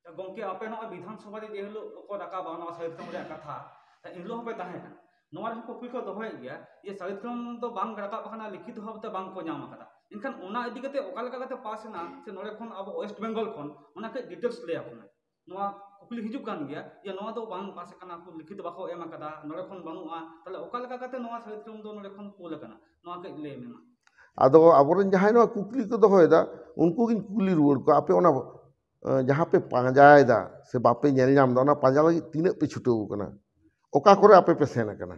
गमके आपे विधानसभा जे हिलो को राकाबा साहित्यम कथा इनलो पे तहेना कुकली को दोहय गया ये साहित्यम तो बांग राकाब खाना लिखित भावते बांग को नाम कदा इनखान ओना इदि कते ओका लेका कते पास ना से नोरे खन अब वेस्ट बेंगल खन ओना के डिटेल्स ले आपना नोआ कुकली हिजुक कान गया ये नोआ तो बांग पास कना को लिखित बाको एम कदा नोरे खन बानुआ तले ओका लेका कते नोआ साहित्यम दो नोरे खन कोल कना नोआ के ले मेमा आदो आबोरन जहां नोआ कुकली को दोहयदा उनको गिन कुकली रुवर को आपे ओना जहाँ पे पांजायदा से बापे नेल नाम दा ओना पांजा लगी तीन पे छुटो कना ओका करे आपे पे सेन कना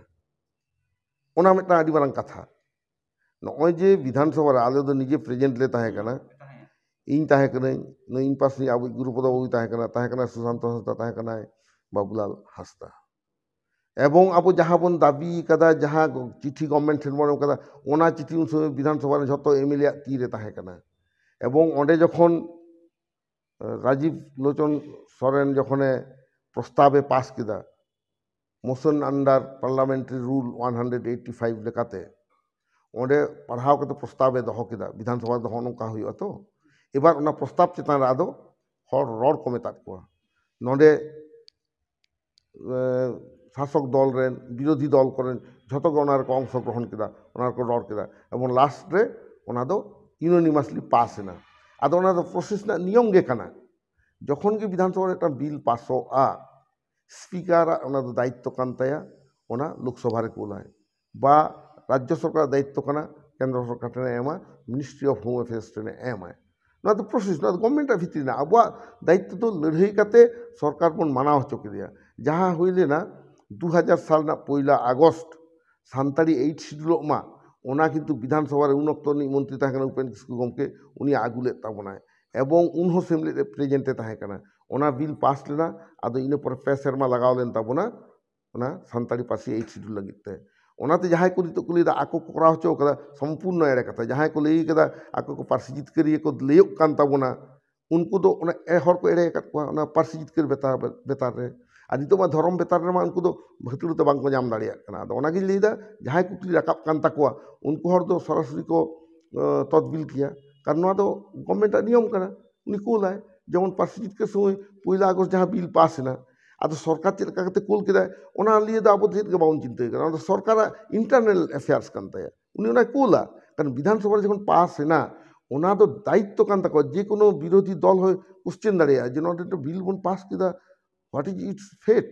ओना मिटा आदि बारंग कथा नॉय जे विधानसभा रे आले दो निजे प्रेजेंट ले ताहे कना इन ताहे कना न इन पास अब गुरुपद बाबू ताहे कना सुशांत हंसदा ताहे कना बाबूलाल हंसदा एवं अब जहाँ बन दाबी कदा जहाँ चिठी गवर्नमेंट ठेन बन कदा ओना चिठी उन समय विधानसभा रे झतो एमएलए ती रे ताहे कना एवं ओंडे जखन राजीव लोचन सोरेन जखने प्रस्तावे पास किदा मोशन अंडर पार्लियामेंट्री रूल 185 लेकाते ओंडे पढ़ाव कते प्रस्तावे दहो किदा विधानसभा दहो नोका हुई तो एबार ओना प्रस्ताव चेतान आदो हर रड़ को मेता को नोडे शासक दल रेन विरोधी दल करें झतो को ओनार को अंशग्रहण किदा ओनार को रड़ किदा एवं लास्ट रे ओना दो यूनानिमासली पास ना आदो ओना दो प्रोसेस ना नियम गे कना जखन के विधानसभा एक बिल पासोआ स्पीकर ओना दो दायित्व कान ताया ओना लोकसभा रे कोलाय बा राज्य सरकार दायित्व कना केंद्र सरकार टेने एमा मिनिस्ट्री ऑफ होम अफेयर्स टेने एमा ना तो प्रोसेस ना गवर्नमेंट भितर ना अब दायित्व तो लड़ाई करते सरकार बन माना हचो किया जहाँ हुई ना 2000 साल ना 1 আগস্ট सानताड़ी 8 शिड्यूल मा ओना किन्तु विधानसभा रे उन अक्तो मंत्री ताहे उपेन्द्र किस्कु गमके उनी आगुले ताबनाय एवं उन असेंबली रे प्रेजेंटे ताहे कना ओना बिल पास लेना आदो इने पर पे सेरमा लगाव लेन ताबना ओना सानताड़ी पासी 8 शिड्यूल लगिते ओनाते जहां को नितो कुलीदा आको को करा हचो कदा संपूर्ण एड़े कथा जहां को लई कदा आको को पार्सी जितकरी को लेयोक कान ताबना उनको दो ओना ए हर को एड़े कत को ओना पार्सी जितकर बेतार रे आदि तो धर्म बेतार रे मा उनको दो भतुर तो बांग को जाम दाड़िया कना दो ओना गिन लईदा जहां कुकली राकाब कान ताकोआ उनको हर दो सरासरी को तदबिल किया कारण नोआ दो गवर्नमेंट नियम कना उनी कोलाय जेमन पार्सी जितकर समय 1 আগস্ট जहां बिल पास ना अब सरकार चेक करते कुल के लिए अब चेक बाउन चिंता सरकार इंटरनल अफेयर्स उन्हें कुला कारण विधानसभा जो पास है दायित्व जेको विरोधी दल हो क्वेश्चन दाड़ा जे नोटे बिल बन पास किया what is its fate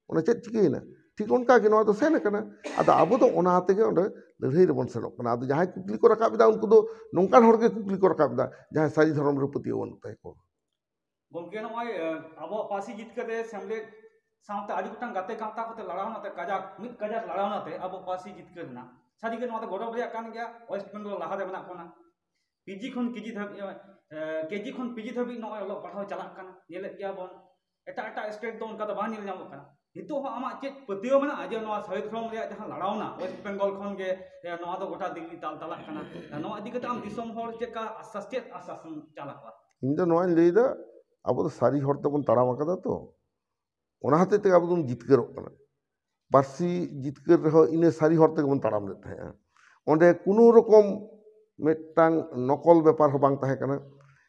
check चिकेना ठीक उनका तो सेन अब अब लड़ाई बन सेनों अब जहाँ कुकली को रकाबा उनको नौकान कुकली को रकाबा जहाँ सारी धर्म पतियो को गमके नय अब पासी जितकते सेमलेट साउते आदि गोटां गाते गाता कोते लड़ावनाते काजाक मिद काजाक लड़ावनाते अब पासी जितकरना सारी के नोते गौरव रेया कान गया वेस्ट बेंगल लाहा रे मना कोना पीजी खन केजी धाबी केजी खन पीजी धाबी नय ओलो पढ़ाव चलाक काना नेले गया बन एटा स्टेट दो उनका तो बान नेल नामो काना हितो हो आमा चेक पतियो मना जे नोआ साहित्य फ्रॉम रे जहां लड़ावना वेस्ट बेंगल खन के नोआ तो गोटा दिल्ली ताल तालाक काना नोआ इदि कते आम दिसम होर चेका आसास चेक आसासन चालाक इन दो नोआ लेदा अब तो सारी हर तबन ताड़ाम आकादा तो ओना हते ते अब जितकर पार्सी जितकर रहो इने सारी हर तक बन ताड़ाम लेते हैं ओंडे कोनो रकम मेटांग नकल व्यापार हो बांग ताहे कना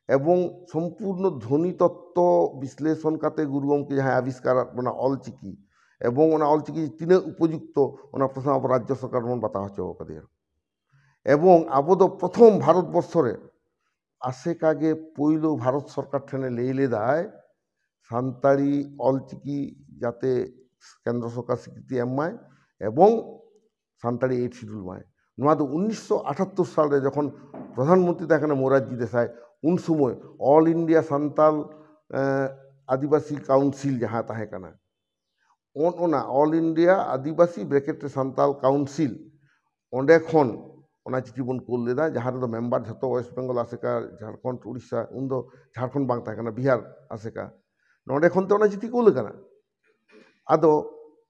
एवं संपूर्ण ध्वनि तत्व विश्लेषण करते गुरु गमके जहाँ आविष्कार बना अलचिकी एवं ओना अलचिकी तीन उपयुक्त ओना प्रथम अब राज्य सरकार बन बता हचो कदिया एवं अब तो प्रथम भारतवर्ष रे आसेकागे पहलो भारत सरकार ठेने ले लेदाय सानताड़ी अलचिकी जाते केंद्र सरकार स्वीकृति एमाय एवं सानताड़ी 8 शिड्यूल माय नोआ दो 1978 साल रे जखन प्रधानमंत्री ताहे मोरारजी देसाई उन समय ऑल इंडिया सान्ताल आदिवासी काउंसिल जहाँ ताहे कना ओना ऑल इंडिया आदिवासी ब्रैकेट सान्ताल काउंसिल ओंडे खन ओना चिठी बन कोल लेदा जहाँ रे मेम्बर जो वेस्ट बेंगल आसेका झारखंड उड़ीसा उन दो झारखंड बांग ताहे कना बिहार आसेका नोडे खन तो ओना चिठी कोल कना आदो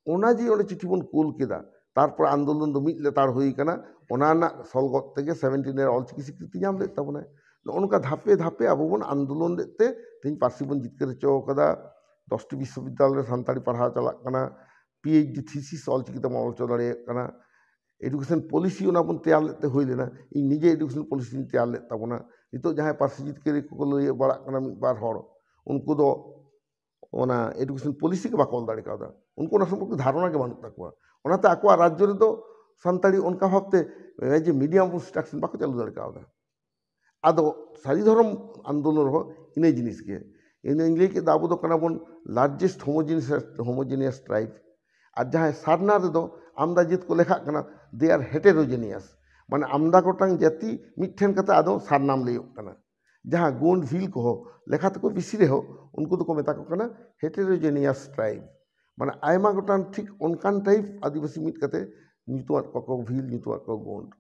ओना जी ओना चिठी बन कोल केदा तारपर आंदोलन दो मिद लेतार हुई कना ओना ना सलगत तेगे 17 एर अलचिकी स्वीकृति नाम लेता बना नौका धापे धापे अब बन आंदोलन लेते तीन पार्सी बन जितकर चौकदा 10टी विश्वविद्यालय सानताड़ी पढ़ा चलना PhD थीसिस अलचिकी ऑल चो दाड़ा एडुकेशन पॉलिसी ओना बन तैयार लेते हुई लेना इन निजे एडुकेशन पॉलिसी तैयार लेता बना नितो जहाँ पार्सी जितकर को लई बड़ा मिद बार हर उनको दो ᱚᱱᱟ ᱮᱰᱩকেশন ᱯᱚᱞᱤᱥᱤ ᱜᱮ ᱵᱟᱠᱚ ᱚᱞ ᱫᱟᱲᱮ ᱠᱟᱣᱫᱟ ᱩᱱᱠᱩ ᱚᱱᱟ ᱥᱚᱢᱯᱚᱨᱠᱮ ধারণা ᱜᱮ ᱵᱟᱹᱱᱩᱜ ᱛᱟᱠᱚᱣᱟ ᱚᱱᱟᱛᱮ ᱟᱠᱚᱣᱟᱜ ᱨᱟᱡᱽᱡᱚ ᱨᱮᱫᱚ ᱥᱟᱱᱛᱟᱲᱤ ᱚᱱᱠᱟ ᱵᱷᱟᱵᱛᱮ ᱡᱮ ᱢᱤᱰᱤᱭᱟᱢ ইনস্ট্রাকশন ᱵᱟᱠᱚ ᱪᱟᱹᱞᱩ ᱫᱟᱲᱮ ᱠᱟᱣᱫᱟ ᱟᱫᱚ ᱥᱟᱹᱨᱤ ᱫᱷᱚᱨᱚᱢ ᱟᱱᱫᱳᱞᱚᱱ ᱨᱮᱦᱚᱸ ᱤᱱᱟᱹ ᱡᱤᱱᱤᱥ ᱜᱮ ᱤᱧ ᱞᱟᱹᱭ ᱠᱮᱫᱟ ᱟᱵᱚ ᱫᱚ ᱠᱟᱱᱟ ᱵᱚᱱ ᱞᱟᱨᱡᱮস্ট হোমোজেনিয়াস ট্রাইব আর ᱡᱟᱦᱟᱸᱭ ᱥᱟᱨᱱᱟ ᱨᱮᱫᱚ ᱟᱢᱫᱟ ᱡᱟᱹᱛ ᱠᱚ ᱞᱮᱠᱷᱟᱜ ᱠᱟᱱᱟ ᱫᱮ ᱟᱨ হেটেরোজেনিয়াস ᱢᱟᱱᱮ ᱟᱢᱫᱟ ᱜᱚᱴᱟᱝ ᱡᱟᱹᱛᱤ ᱢᱤᱫᱴᱷᱮᱱ ᱠᱟᱛᱮ ᱟᱫᱚ ᱥᱟᱨᱱᱟᱢ ᱞᱟᱹᱭᱚᱜ ᱠᱟᱱᱟ ᱡᱟᱦᱟᱸ ᱜᱳᱱᱰ ᱵᱷᱤᱞ ᱠᱚᱦᱚᱸ ᱞᱮᱠᱷᱟ ᱛᱮᱠᱚ ᱵᱤᱥᱤ ᱨᱮᱦᱚᱸ ᱩᱱᱠᱩ ᱫᱚᱠᱚ ᱢᱮᱛᱟ ᱠᱚ ᱠᱟᱱᱟ হেটেরোজেনিয়াস ট্রাইব মানে আয়মা গোটান ঠিক অনকান টাইপ আদিবাসী মিট কাতে ᱧᱩᱛᱩᱢᱟᱫ ᱠᱚᱣᱟ ᱠᱚ ᱵᱷᱤᱞ ᱧᱩᱛᱩᱢᱟᱫ ᱠᱚᱣᱟ ᱜᱳᱱᱰ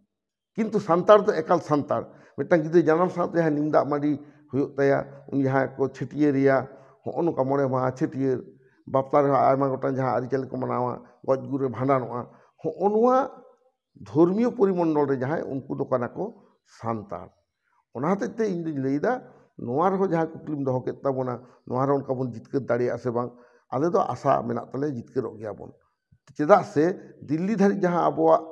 ᱠᱤᱱᱛᱩ ᱥᱟᱱᱛᱟᱲ ᱫᱚ ᱮᱠᱟᱞ ᱥᱟᱱᱛᱟᱲ ᱢᱤᱫᱴᱟᱝ ᱜᱤᱫᱽᱨᱟᱹ ᱡᱟᱱᱟᱢ ᱥᱟᱶᱛᱮ ᱡᱟᱦᱟᱸ ᱱᱤᱢ ᱫᱟᱜ ᱢᱟᱹᱰᱤ ᱦᱩᱭᱩᱜ ᱛᱟᱭᱟ ᱩᱱᱤ ᱡᱟᱦᱟᱸ ᱠᱚ ᱪᱷᱟᱹᱴᱭᱟᱹᱨᱮᱭᱟ ᱦᱚᱸᱜᱼᱚ ᱱᱚᱝᱠᱟ 5 ᱢᱟᱦᱟ ᱪᱷᱟᱹᱴᱭᱟᱹᱨ ᱵᱟᱯᱞᱟ ᱨᱮᱦᱚᱸ ᱟᱭᱢᱟ ᱜᱚᱴᱟᱝ ᱡᱟᱦᱟᱸ ᱟᱹᱨᱤᱪᱟᱹᱞᱤ ᱠᱚ ᱢᱟᱱᱟᱣᱟ ᱜᱚᱡ ᱜᱩᱨ ᱨᱮ ᱵᱷᱟᱸᱰᱟᱱᱚᱜᱼᱟ ᱦᱚᱸᱜᱼᱚ ᱱᱚᱣᱟ ᱫᱷᱚᱨᱢীয় ᱯᱚরিমণ্ডল ᱨᱮ ᱡᱟᱦᱟᱸᱭ ᱩᱱᱠᱩ ᱫᱚ ᱠᱟᱱᱟ ᱠᱚ ᱥᱟᱱᱛᱟᱲ ᱚᱱᱟ ᱦᱚᱛᱮᱡ ᱛᱮ ᱤᱧ ᱫᱩᱧ ᱞᱟᱹᱭᱫᱟ ᱱᱚᱣᱟ ᱨᱮᱦᱚᱸ ᱡᱟᱦᱟᱸ ᱠᱩᱠᱞᱤᱢ ᱫᱚᱦᱚ ᱠᱮᱫ ᱛᱟᱵᱚᱱᱟ ᱱᱚᱣᱟ ᱨᱮ ᱚᱱᱠᱟ ᱵᱚᱱ ᱡᱤᱛᱠᱟᱹᱨ ᱫᱟᱲᱮᱭᱟᱜᱼᱟ ᱥᱮ ᱵᱟᱝ ᱟᱞᱮ ᱫᱚ ᱟᱥᱟ ᱢᱮᱱᱟᱜ ᱛᱟᱞᱮᱭᱟ ᱡᱤᱛᱠᱟᱹᱨᱚᱜ ᱜᱮᱭᱟ ᱵᱚᱱ ᱪᱮᱫᱟᱜ ᱥᱮ ᱫᱤল্ᱞᱤ ᱫᱷᱟᱹᱨᱤᱡ ᱡᱟᱦᱟᱸ ᱟᱵᱚᱣᱟᱜ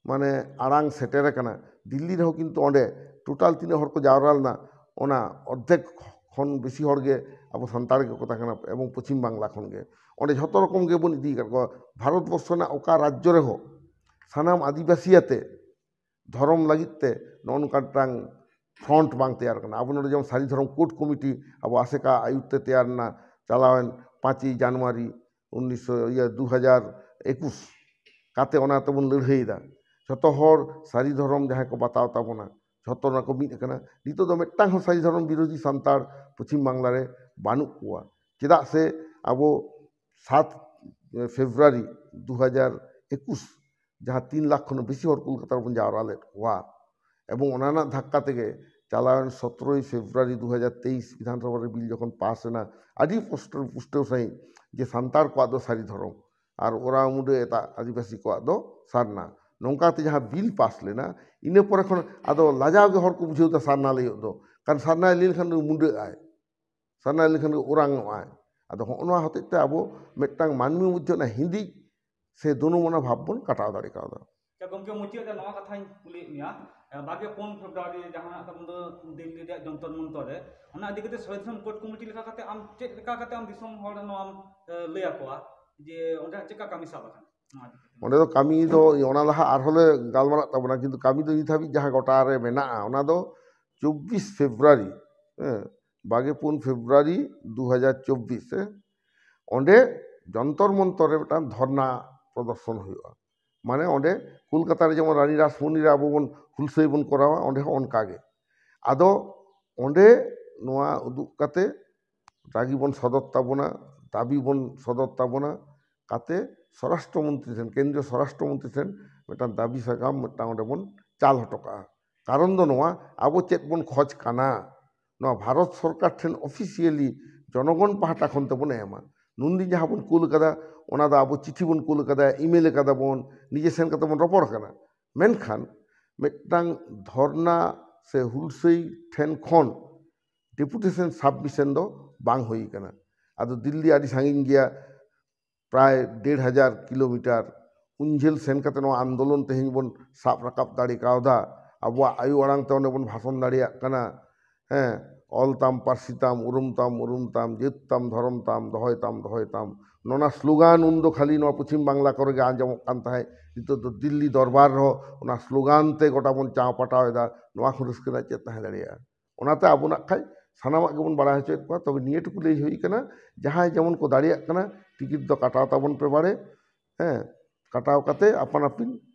ᱢᱟᱱᱮ ᱟᱲᱟᱝ ᱥᱮᱴᱮᱨ ᱟᱠᱟᱱᱟ ᱫᱤল্ᱞᱤ ᱨᱮᱦᱚᱸ ᱠᱤᱱᱛᱩ ᱚᱸᱰᱮ ᱴᱳᱴᱟᱞ ᱛᱤᱱᱟᱹᱜ ᱦᱚᱲ ᱠᱚ ᱡᱟᱣᱨᱟ ᱞᱮᱱᱟ ᱚᱱᱟ ᱚᱨᱫᱷᱮᱠ ᱠᱷᱚᱱ ᱵᱮᱥᱤ ᱦᱚᱲ ᱜᱮ ᱟᱵᱚ ᱥᱟᱱᱛᱟᱲ ᱜᱮᱠᱚ ᱛᱟᱦᱮᱸ ᱠᱟᱱᱟ ᱮᱵᱚᱝ ᱯᱚᱪᱷᱤᱢ ᱵᱟᱝᱞᱟ ᱠᱷᱚᱱ ᱜᱮ ᱚᱸᱰᱮ ᱡᱷᱚᱛᱚ ᱨᱚᱠᱚᱢ ᱜᱮᱵᱚᱱ ᱤᱫᱤ ᱟᱠᱟᱫ ᱠᱚᱣᱟ ᱵᱷᱟᱨᱚᱛ ᱵᱚᱨᱥᱚ ᱨᱮᱱᱟᱜ ᱚᱠᱟ ᱨᱟᱡᱽᱡᱚ ᱨᱮᱦᱚᱸ ᱥᱟᱱᱟᱢ ᱟᱹᱫᱤᱵᱟᱹᱥᱤᱭᱟᱛᱮ ᱫᱷᱚᱨᱚᱢ ᱞᱟᱹᱜᱤᱫ ᱛᱮ ᱱᱚᱜᱼᱚ ᱱᱚᱝᱠᱟ ᱢᱤᱫᱴᱟᱝ ᱯᱷᱨᱚᱱᱴ ᱵᱟᱝ ᱛᱮᱭᱟᱨ ᱠᱟᱱᱟ ᱟᱵᱚ ᱱᱚᱰᱮ ᱡᱮᱢᱚᱱ ᱥᱟᱹᱨᱤ ᱫᱷᱚᱨᱚᱢ ᱠᱳᱰ ᱠᱚᱢᱤᱴᱤ ᱟᱵᱚ ᱟᱥᱮᱠᱟ ᱟᱭᱩᱨ ᱛᱮ ᱛᱮᱭᱟᱨ ᱞᱮᱱᱟ ᱪᱟᱞᱟᱣᱮᱱ 5ই জানুয়ারি 2021 কাতে ᱚᱱᱟ ᱛᱮᱵᱚᱱ ᱞᱟᱹᱲᱦᱟᱹᱭᱮᱫᱟ ᱡᱷᱚᱛᱚ ᱦᱚᱲ ᱥᱟᱹᱨᱤ ᱫᱷᱚᱨᱚᱢ ᱡᱟᱦᱟᱸᱭ ᱠᱚ ᱵᱟᱛᱟᱣ ᱛᱟᱵᱚᱱᱟ ᱡᱷᱚᱛᱚ ᱚᱱᱟ ᱠᱚ ᱢᱤᱫ ᱟᱠᱟᱱᱟ ᱱᱤᱛᱚᱜ ᱫᱚ ᱢᱤᱫᱴᱟᱝ ᱦᱚᱸ ᱥᱟᱹᱨᱤ ᱫᱷᱚᱨᱚᱢ ᱵᱤᱨᱳধী ᱥᱟᱱᱛᱟᱲ ᱯᱚᱪᱷᱤᱢ ᱵᱟᱝᱞᱟ ᱨᱮ ᱵᱟᱹᱱᱩᱜ ᱠᱚᱣᱟ ᱪᱮᱫᱟᱜ ᱥᱮ ᱟᱵᱚ 7 ফেব্রুয়ারি 2021 ᱡᱟᱦᱟᱸ 3 লাখ ᱠᱷᱚᱱ ᱵᱮᱥᱤ ᱦᱚᱲ ᱠᱳᱞকাতা ᱨᱮᱵᱚᱱ ᱡᱟᱣᱨᱟ ᱞᱮᱫ ᱠᱚᱣᱟ এবং ᱚᱱᱟ ᱨᱮᱱᱟᱜ ধাক্কা থেকে চালাওয়েন 17ই ফেব্রুয়ারি 2023 বিধানসভা রে বিল যখন পাস এনা আদি পুষ্টও সাই যে সান্তার কোয়াদ দো সারি ধরম আর ওরা মুডে এটা আদিবাসী কোয়াদ দো সারনা নৌকাতে যাহা বিল পাস লেনা ইনে পরে এখন আদো লাজাও গে হর কো বুঝেও তা সারনা লইও দো কারণ সারনা লিল খান মুডে আয় সারনা লিল খান ওরাং আয় আদো হনवा হতে তে আবো মেট্টাং মানমি মধ্যে না হিন্দি সে দোনো মনা ভাববন কাটাও দাড়ি কাওদা ᱜᱚᱢᱠᱮ ᱢᱩᱪᱟᱹᱫ ᱨᱮ ᱱᱚᱣᱟ ᱠᱟᱛᱷᱟᱧ ᱠᱩᱞᱤᱭᱮᱫ ᱢᱮᱭᱟ 24 ᱯᱷᱮᱵᱨᱩᱣᱟᱨᱤ ᱡᱟᱦᱟᱸ ᱛᱟᱵᱚᱱ ᱫᱚ ᱫᱤল্ᱞᱤ ᱨᱮᱭᱟᱜ ᱡᱚᱱᱛᱚᱨ ᱢᱚᱱᱛᱚᱨ ᱨᱮ ᱚᱱᱟ ᱤᱫᱤ ᱠᱟᱛᱮ ᱥᱚᱝᱵᱤᱫᱷᱟᱱ ᱠᱳᱰ ᱠᱚᱢᱤᱴᱤ ᱞᱮᱠᱟ ᱠᱟᱛᱮ ᱟᱢ ᱪᱮᱫ ᱞᱮᱠᱟ ᱠᱟᱛᱮ ᱟᱢ ᱫᱤᱥᱚᱢ ᱦᱚᱲ ᱱᱚᱣᱟᱢ ᱞᱟᱹᱭ ᱟᱠᱚᱣᱟ ᱡᱮ ᱚᱸᱰᱮ ᱪᱮᱫᱠᱟ ᱠᱟᱹᱢᱤ ᱥᱟᱵ ᱟᱠᱟᱱᱟ ᱱᱚᱣᱟ ᱤᱫᱤ ᱠᱟᱛᱮ ᱚᱸᱰᱮ ᱫᱚ ᱠᱟᱹᱢᱤ ᱫᱚ ᱚᱱᱟ ᱞᱟᱦᱟ ᱟᱨᱦᱚᱸ ᱞᱮ ᱜᱟᱞᱢᱟᱨᱟᱜ ᱛᱟᱵᱚᱱᱟ ᱠᱤᱱᱛᱩ ᱠᱟᱹᱢᱤ ᱫᱚ ᱱᱤᱛ ᱦᱟᱹᱵᱤᱡ ᱡᱟᱦᱟᱸ ᱜᱚᱴᱟ ᱨᱮ ᱢᱮᱱᱟᱜᱼᱟ ᱚᱱᱟ ᱫᱚ 24 ফেব্রুয়ারি 24 ফেব্রুয়ারি 2024 ᱚᱸᱰᱮ ᱡᱚᱱᱛᱚᱨ ᱢᱚᱱᱛᱚᱨ ᱨᱮ ᱢᱤᱫᱴᱟᱝ ᱫᱷᱚᱨᱱᱟ ᱯᱨᱚᱫᱚর্শন ᱦᱩᱭᱩᱜᱼᱟ ᱢᱟᱱᱮ ᱚᱸᱰে কলকাতা রে যেমন রানী রাসমণি রে আবো বন হুলসᱟᱹᱭ ᱵᱚᱱ ᱠᱚᱨᱟᱣᱟ ᱚᱸᱰᱮ ᱦᱚᱸ ᱚᱱᱠᱟᱜᱮ ᱟᱫᱚ ᱚᱸᱰᱮ ᱱᱚᱣᱟ ᱩᱫᱩᱜ ᱠᱟᱛᱮ রাগী বন সদর তাবনা দাবি বন সদর তাবনা কাতে স্বরাষ্ট্রমন্ত্রী ঠেন কেন্দ্রীয় স্বরাষ্ট্রমন্ত্রী ঠেন মিᱫᱴᱟᱝ দাবি সাকাম মিᱫᱴᱟᱝ ᱚᱸᱰᱮ ᱵᱚᱱ ᱪᱟᱞ ᱦᱚᱴᱚ ᱠᱟᱜᱼᱟ ᱠᱟᱨᱚᱱ ᱫᱚ ᱱᱚᱣᱟ ᱟᱵᱚ ᱪᱮᱫ ᱵᱚᱱ ᱠᱷᱚᱡ ᱠᱟᱱᱟ ᱱᱚᱣᱟ ᱵᱷᱟᱨᱚᱛ ᱥᱚᱨᱠᱟর ᱴᱷᱮᱱ ᱚᱯᱷᱤᱥᱤᱭᱟলি ᱡᱚᱱᱚᱜᱚᱱ ᱯᱟᱦᱴᱟ ᱠᱷᱚᱱ ᱛᱮᱵᱚᱱ ᱮᱢᱟ ᱱᱩᱱᱫᱤᱱ ᱡᱟᱦᱟᱸ ᱵᱚᱱ ᱠᱩᱞ ᱠᱟᱫᱟ ᱚᱱᱟ ᱫᱚ ᱟᱵᱚ ᱪᱤᱴᱷᱤ ᱵᱚᱱ ᱠᱩᱞ ᱠᱟᱫᱟ ᱤᱢᱮᱞ ᱠᱟᱫᱟ ᱵᱚᱱ ᱱᱤᱡᱮ ᱥᱮᱱ ᱠᱟᱛᱮ ᱵᱚᱱ ᱨᱚᱯᱚᱲ ᱠᱟᱱᱟ ᱢᱮᱱᱠᱷᱟᱱ ᱢᱤᱫᱴᱟᱝ ᱫᱷᱚᱨᱱᱟ ᱥᱮ ᱦᱩᱞᱥᱟᱹᱭ ᱴᱷᱮᱱ ᱠᱷᱚᱱ ᱰᱮᱯᱩᱴᱮᱥᱚᱱ ᱥᱟᱵমিশন ᱫᱚ ᱵᱟᱝ ᱦᱩᱭ ᱠᱟᱱᱟ ᱟᱫᱚ ᱫᱤল্ᱞᱤ ᱟᱹᱰᱤ ᱥᱟᱺᱜᱤᱧ ᱜᱮᱭᱟ প্রায় 1,500 কিলোমিটার উনঝেল সেন কাতে নয়া আন্দোলন তেহেñ বন সাব রাকাব দাড়ি কাওদা আবুয়া আয়ু আড়াং তে অনে বন ভাষণ দাড়িয়াক কানা হ্যাঁ অলতাম পার্সিতাম উরুমতাম জেতাম ধরমতাম দহয়তাম ননা স্লোগান উন্দো খালি নয়া পশ্চিম বাংলা করে গে আঞ্জমক কান তাহে নিতোগ ᱫᱚ দিল্লি দরবার রহ ওনা স্লোগান তে গোটা বন চাও পাটাওয়েদা নয়া ᱠᱷᱚᱱ ᱨᱟᱹᱥᱠᱟᱹ ᱨᱮᱱᱟᱜ ᱪᱮᱫ ᱛᱟᱦᱮᱸ ᱫᱟᱲᱮᱭᱟᱜᱼᱟ ᱚᱱᱟᱛᱮ ᱟᱵᱚᱱᱟᱜ ᱠᱷᱟᱡ ᱥᱟᱱᱟᱢᱟᱜ ᱜᱮᱵᱚᱱ ᱵᱟᱲᱟᱭ ᱦᱚᱪᱚᱭᱮᱫ ᱠᱚᱣᱟ ᱛᱚᱵᱮ ᱱᱤᱭᱟᱹ ᱴᱩᱠᱩ ᱞᱟᱹᱭ ᱦᱩᱭ ᱠᱟᱱᱟ ᱡᱟᱦᱟᱸᱭ ᱡᱮᱢᱚᱱ ᱠᱚ ᱫᱟᱲᱮᱭᱟᱜ ᱠᱟᱱᱟ ᱴᱤᱠᱤᱴ ᱫᱚ ᱠᱟᱴᱟᱣ ᱛᱟᱵᱚᱱ ᱯᱮ ᱵᱟᱲᱮ ᱦᱮᱸ ᱠᱟᱴᱟᱣ ᱠᱟᱛᱮ ᱟᱯᱟᱱ ᱟᱹᱯᱤᱱ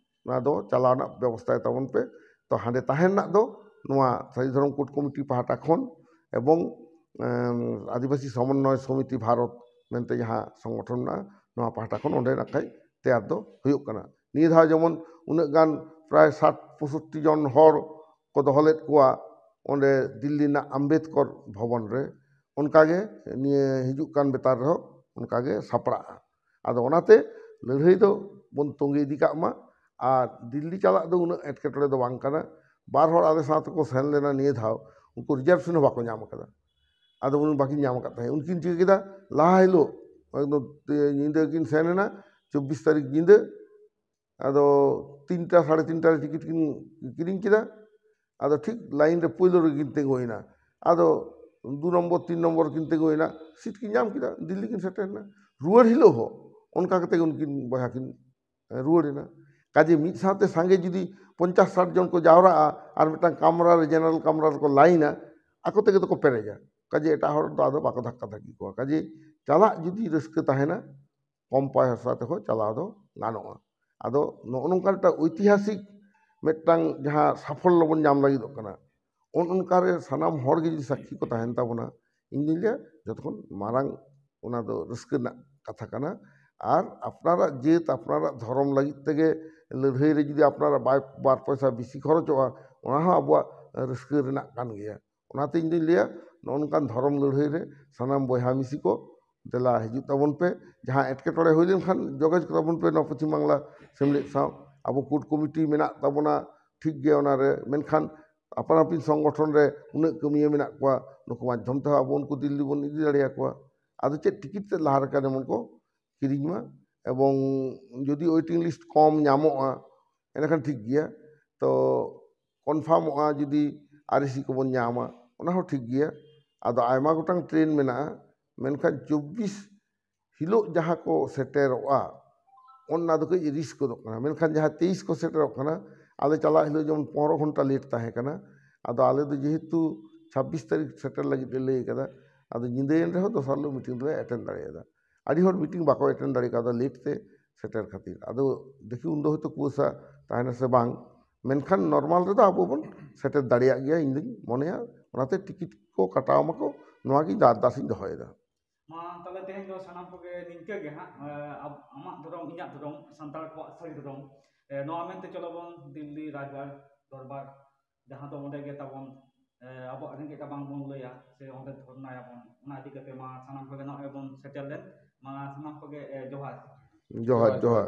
ᱚᱱᱟ ᱫᱚ ᱪᱟᱞᱟᱣ ᱨᱮᱱᱟᱜ ᱵᱮᱵᱚᱥᱛᱟᱭ ᱛᱟᱵᱚᱱ ᱯᱮ ᱛᱚ ᱦᱟᱸᱰᱮ ᱛᱟᱦᱮᱱ ᱨᱮᱱᱟᱜ ᱫᱚ ᱱᱚᱣᱟ ᱥᱟᱹᱨᱤ ᱫᱷᱚᱨᱚᱢ কোড কমিটি পাহাটা খন এবং আদিবাসী সমন্বয় সমিতি ভারত মেনতে যাহা সংগঠন না নয়া পাহাটা খন অᱸᱰᱮ নাকাই তেয়ার ᱫᱚ ᱦᱩᱭᱩᱜ ᱠᱟᱱᱟ ᱱᱤᱭᱟᱹ ᱫᱷᱟᱣ ᱡᱮᱢᱚᱱ ᱩᱱᱟᱹᱜ ᱜᱟᱱ ᱯᱨᱟᱭ 60-65 জন হর ᱠᱚ ᱫᱚᱦᱚ ᱞᱮᱫ ᱠᱚᱣᱟ ᱚᱸᱰᱮ ᱫᱤল্ᱞᱤ ᱨᱮᱱᱟᱜ আম্বেদকর ভবন রে ᱚᱱᱠᱟᱜᱮ ᱱᱤᱭᱟᱹ ᱦᱤᱡᱩᱜ ᱠᱟᱱ ᱵᱮᱛᱟᱨ ᱨᱮᱦᱚᱸ ᱚᱱᱠᱟᱜᱮ ᱥᱟᱯᱲᱟᱜᱼᱟ ᱟᱫᱚ ᱚᱱᱟᱛᱮ ᱞᱟᱹᱲᱦᱟᱹᱭ ᱫᱚ ᱵᱚᱱ ᱛᱚᱸᱜᱮ ᱤᱫᱤ ᱠᱟᱜ ᱢᱟ ᱟᱨ ᱫᱤল্ᱞᱤ ᱪᱟᱞᱟᱜ ᱫᱚ ᱩᱱᱟᱹᱜ ᱮᱴᱠᱮᱴᱚᱬᱮ ᱫᱚ ᱵᱟᱝ ᱠᱟᱱᱟ ᱵᱟᱨ ᱦᱚᱲ ᱟᱞᱮ ᱥᱟᱶ ᱛᱮᱠᱚ ᱥᱮᱱ ᱞᱮᱱᱟ ᱱᱤᱭᱟᱹ ᱫᱷᱟᱣ ᱩᱱᱠᱩ রিজার্ভেশন ᱦᱚᱸ ᱵᱟᱠᱚ ᱧᱟᱢ ᱟᱠᱟᱫᱟ ᱟᱫᱚ ᱩᱱᱤ ᱵᱟᱹᱠᱤᱱ ᱧᱟᱢ ᱟᱠᱟᱫ ᱛᱟᱦᱮᱸᱫ ᱩᱱᱠᱤᱱ ᱪᱤᱠᱟᱹ ᱠᱮᱫᱟ ᱞᱟᱦᱟ ᱦᱤᱞᱳᱜ ᱮᱠᱫᱚᱢ ᱧᱤᱫᱟᱹ ᱠᱤᱱ ᱥᱮᱱ ᱮᱱᱟ 24 তারিখ ᱧᱤᱫᱟᱹ ᱟᱫᱚ 3টা 3:30 রে টিকিট কিন কিরিং কেদা ᱟᱫᱚ ᱴᱷᱤᱠ ᱞᱟᱭᱤᱱ ᱨᱮ ᱯᱳᱭᱞᱳ ᱨᱮᱜᱤᱱ ᱛᱤᱸᱜᱩᱭᱮᱱᱟ ᱟᱫᱚ 2 নম্বর 3 নম্বর কিন ᱛᱤᱸᱜᱩᱭᱮᱱᱟ ᱥᱤᱴ ᱠᱤᱱ ᱧᱟᱢ ᱠᱮᱫᱟ ᱫᱤল্ᱞᱤ ᱠᱤᱱ ᱥᱮᱴᱮᱨᱱᱟ ᱨᱩᱣᱟᱹᱲ ᱦᱤᱞᱳᱜ ᱦᱚᱸ ᱚᱱᱠᱟ ᱠᱟᱛᱮ ᱜᱮ ᱩᱱᱠᱤᱱ ᱵᱚᱭᱦᱟ ᱠᱤᱱ ᱨᱩᱣᱟᱹᱲᱮᱱᱟ ᱠᱟᱡᱮ ᱢᱤᱫ ᱥᱟᱶᱛᱮ ᱥᱟᱸᱜᱮ ᱡᱩᱫᱤ 50-60 জন ᱠᱚ ᱡᱟᱣᱨᱟᱜᱼᱟ ᱟᱨ ᱢᱤᱫᱴᱟᱝ ᱠᱟᱢᱨᱟ ᱨᱮ ᱡᱮᱱᱟᱨᱮᱞ ᱠᱟᱢᱨᱟ ᱨᱮᱠᱚ ᱞᱟᱭᱤᱱᱟ ᱟᱠᱚ ᱛᱮᱜᱮ ᱫᱚᱠᱚ ᱯᱮᱨᱮᱡᱟ ᱠᱟᱡᱮ ᱮᱴᱟᱜ ᱦᱚᱲ ᱫᱚ ᱟᱫᱚ ᱵᱟᱠᱚ ᱫᱷᱟᱠᱠᱟ ᱫᱷᱟᱠᱠᱤ ᱠᱚᱣᱟ ᱠᱟᱡᱮ ᱪᱟᱞᱟᱜ ᱡᱩᱫᱤ ᱨᱟᱹᱥᱠᱟᱹ ᱛᱟᱦᱮᱱᱟ ᱠᱚᱢ ᱯᱚᱭᱥᱟ ᱛᱮᱦᱚᱸ ᱪᱟᱞᱟᱣ ᱫᱚ ᱜᱟᱱᱚᱜᱼᱟ ᱟᱫᱚ ᱱᱚᱜᱼᱚ ᱱᱚᱝᱠᱟ ᱢᱤᱫᱴᱟᱝ ঐতিহাসিক ᱢᱤᱫᱴᱟᱝ ᱡᱟᱦᱟᱸ ᱥᱟᱯᱷᱚᱞᱞᱚ ᱵᱚᱱ ᱧᱟᱢ ᱞᱟᱹᱜᱤᱫᱚᱜ ᱠᱟᱱᱟ ᱚᱱᱠᱟᱨᱮ ᱥᱟᱱᱟᱢ ᱦᱚᱲ ᱜᱮ ᱡᱩᱫᱤ ᱥᱟᱹᱠᱷᱤ ᱠᱚ ᱛᱟᱦᱮᱱ ᱛᱟᱵᱚᱱᱟ ᱤᱧ ᱫᱩᱧ ᱞᱟᱹᱭᱟ ᱡᱚᱛᱚ ᱠᱷᱚᱱ ᱢᱟᱨᱟᱝ ᱚᱱᱟ ᱫᱚ ᱨᱟᱹᱥᱠᱟᱹ ᱨᱮᱱᱟᱜ ᱠᱟᱛᱷᱟ ᱠᱟᱱᱟ ᱟᱨ ᱟᱯᱱᱟᱨᱟᱜ ᱡᱟᱹᱛ ᱟᱯᱱᱟᱨᱟᱜ ᱫᱷᱚᱨᱚᱢ ᱞᱟᱹᱜᱤᱫ ᱛᱮᱜᱮ ᱞᱟᱹᱲᱦᱟᱹᱭ ᱨᱮ ᱡᱩᱫᱤ ᱟᱯᱱᱟᱨᱟᱜ ᱵᱟᱨ ᱯᱚᱭᱥᱟ ᱵᱮᱥᱤ ᱠᱷᱚᱨᱚᱪᱚᱜᱼᱟ ᱚᱱᱟ ᱦᱚᱸ ᱟᱵᱚᱣᱟᱜ ᱨᱟᱹᱥᱠᱟᱹ ᱨᱮᱱᱟᱜ ᱠᱟᱱ ᱜᱮᱭᱟ ᱚᱱᱟᱛᱮ ᱤᱧ ᱫᱩᱧ ᱞᱟᱹᱭᱟ ᱱᱚᱜᱼᱚ ᱱᱚᱝᱠᱟᱱ ᱫᱷᱚᱨᱚᱢ ᱞᱟᱹᱲᱦᱟᱹᱭ ᱨᱮ ᱥᱟᱱᱟम ᱵᱚᱭᱦᱟ ᱢᱤᱥᱤ ᱠᱚ ᱫᱮᱞᱟ ᱦᱤᱡᱩᱜ ᱛᱟᱵᱚᱱ ᱯᱮ ᱡᱟᱦᱟᱸ ᱮᱴᱠᱮᱴᱚᱬᱮ ᱦᱩᱭ ᱞᱮᱱᱠᱷᱟᱱ ᱡᱳᱜᱟᱡᱳᱜᱽ ᱛᱟᱵᱚᱱ ᱯᱮ ᱱᱚᱣᱟ ᱯᱚᱪᱷᱤᱢ ᱵᱟᱝᱞᱟ ᱥᱮᱢᱞᱮᱫ ᱥᱟᱶ ᱟᱵᱚ ᱠᱳᱨᱴ ᱠᱚᱢᱤᱴᱤ ᱢᱮᱱᱟᱜ ᱛᱟᱵᱚᱱᱟ ᱴᱷᱤᱠ ᱜᱮᱭᱟ ᱚᱱᱟᱨᱮ ᱢᱮᱱᱠᱷᱟᱱ ᱟᱯᱟᱱ ᱟᱹᱯᱤᱱ ᱥᱚᱝᱜᱚᱴᱷᱚᱱ ᱨᱮ ᱩᱱᱟᱹᱜ ᱠᱟᱹᱢᱤᱭᱟᱹ ᱢᱮᱱᱟᱜ ᱠᱚᱣᱟ ᱱᱩᱠᱩ ᱢᱟᱫᱽᱫᱷᱚᱢ ᱛᱮᱦᱚᱸ ᱟᱵᱚ ᱩᱱᱠᱩ ᱫᱤল্ᱞᱤ ᱵᱚᱱ ᱤᱫᱤ ᱫᱟᱲᱮᱭᱟᱠᱚᱣᱟ ᱟᱫᱚ ᱪᱮᱫ ᱴᱤᱠᱤᱴ ᱛᱮᱫ ᱞᱟᱦᱟ ᱞᱮᱠᱟ ᱡᱮᱢᱚᱱ ᱠᱚ ᱠᱤᱨᱤᱧ ᱢᱟ এবং যদি ওয়েটিং লিস্ট কম ᱧᱟᱢᱚᱜᱼᱟ ᱮᱱᱠᱷᱟᱱ ᱴᱷᱤক ᱜᱮᱭᱟ ᱛᱚ ᱠᱚᱱᱯᱷᱟর্ᱢᱚᱜᱼᱟ ᱡᱩᱫᱤ ᱟᱨএᱥᱤ ᱠᱚᱵᱚᱱ ᱧᱟᱢᱟ ᱚᱱᱟ ᱦᱚᱸ ᱴᱷᱤक ᱜᱮᱭᱟ ᱟᱫᱚ ᱟᱭᱢᱟ ᱜᱚᱴᱟᱝ ᱴᱨᱮᱱ ᱢᱮᱱᱟᱜᱼᱟ ᱢᱮᱱᱠᱷᱟन 24 ᱦᱤᱞᱳᱜ ᱡᱟᱦᱟᱸ ᱠᱚ ᱥᱮᱴᱮᱨᱚᱜᱼᱟ ᱚᱱᱟ ᱫᱚ ᱠᱟᱹᱡ ᱨᱤᱥᱠ ᱜᱚᱫᱚᱜ ᱠᱟᱱᱟ ᱢᱮᱱᱠᱷᱟᱱ ᱡᱟᱦᱟᱸ 23 ᱠᱚ ᱥᱮᱴᱮᱨᱚᱜ ᱠᱟᱱᱟ ᱟᱞᱮ ᱪᱟᱞᱟᱜ ᱦᱤᱞᱳᱜ ᱡᱮᱢᱚᱱ 15 ঘন্টা লেট ᱛᱟᱦᱮᱸ ᱠᱟᱱᱟ ᱟᱫᱚ ᱟᱞᱮ ᱫᱚ ᱡᱮᱦᱮᱛᱩ 26 ᱛᱟᱹᱨᱤᱠᱷ ᱥᱮᱴᱮᱨ ᱞᱟᱹᱜᱤᱫ ᱞᱮ ᱞᱟᱹᱭ ᱠᱟᱫᱟ ᱟᱫᱚ ᱧᱤᱫᱟᱹᱭᱮᱱ ᱨᱮᱦᱚᱸ ᱫᱚᱥᱟᱨ ᱦᱤᱞᱳᱜ ᱢᱤᱴᱤᱝ ᱫᱚᱞᱮ ᱮᱴᱮᱱᱰ ᱫᱟᱲᱮᱭᱟᱫᱟ ᱟᱹᱰᱤ ᱦᱚᱲ ᱢᱤᱴᱤᱝ ᱵᱟᱠᱚ ᱮᱴᱮᱱᱰ ᱫᱟᱲᱮ ᱠᱟᱣᱫᱟ ᱞᱮᱴ ᱛᱮ ᱥᱮᱴᱮᱨ ᱠᱷᱟᱹᱛᱤᱨ ᱟᱫᱚ ᱫᱮᱠᱷᱤ ᱩᱱᱫᱚ ᱦᱚᱭᱛᱳ ᱠᱩᱣᱟᱥᱟ ᱛᱟᱦᱮᱱᱟ ᱥᱮ ᱵᱟᱝ ᱢᱮᱱᱠᱷᱟन ᱱᱚᱨᱢᱟᱞ ᱨᱮᱫᱚ ᱟᱵᱚ ᱵᱚᱱ ᱥᱮᱴᱮᱨ ᱫᱟᱲᱮᱭᱟᱜ ᱜᱮᱭᱟ ᱤᱧ ᱫᱩᱧ ᱢᱚᱱᱮᱭᱟ ᱚᱱᱟᱛᱮ ᱴᱤᱠᱤᱴ ᱠᱚ ᱠᱟᱴᱟᱣ ᱢᱟᱠᱚ ᱱᱚᱣᱟᱜᱮ ᱟᱨᱫᱟᱥᱤᱧ ᱫᱚᱦᱚᱭᱮᱫᱟ ᱢᱟ ᱛᱟᱦᱚᱞᱮ ᱛᱮᱦᱮᱧ ᱫᱚ ᱥᱟᱱᱟᱢ ᱠᱚᱜᱮ ᱱᱤᱝᱠᱟᱹ ᱜᱮ ᱦᱟᱸᱜ ᱟᱢᱟᱜ ᱫᱷᱚᱨᱚᱢ ᱤᱧᱟᱹᱜ ᱫᱷᱚᱨᱚᱢ ᱥᱟᱱᱛᱟᱲ ᱠᱚᱣᱟᱜ ᱥᱟᱹᱨᱤ ᱫᱷᱚᱨᱚᱢ ᱱᱚᱣᱟ ᱢᱮᱱᱛᱮ ᱪᱚᱞᱚ ᱵᱚᱱ ᱫᱤল্ᱞᱤ ᱨᱟᱡᱽᱜᱟᱲ ᱫᱚᱨᱵᱟᱨ ᱡᱟᱦᱟᱸ ᱫᱚ ᱚᱸᱰᱮ ᱜᱮ ᱛᱟᱵᱚᱱ ᱟᱵᱚᱣᱟᱜ ᱨᱮᱸᱜᱮᱡ ᱨᱟᱵᱟᱝ ᱵᱚᱱ ᱞᱟᱹᱭᱟ ᱥᱮ ᱚᱸᱰᱮ ᱫᱷᱚᱨᱱᱟᱭᱟᱵᱚᱱ ᱚᱱᱟ ᱤᱫᱤ ᱠᱟᱛᱮ ᱢᱟ ᱥᱟᱱᱟᱢ ᱠᱚᱜᱮ ᱱᱚᱜᱼᱚᱭ ᱵᱚᱱ ᱥᱮᱴᱮᱨ ᱞᱮᱱ ᱢᱟ ᱥᱟᱱᱟᱢ ᱠᱚᱜᱮ ᱡᱚᱦᱟᱨ ᱡᱚᱦᱟᱨ ᱡᱚᱦᱟᱨ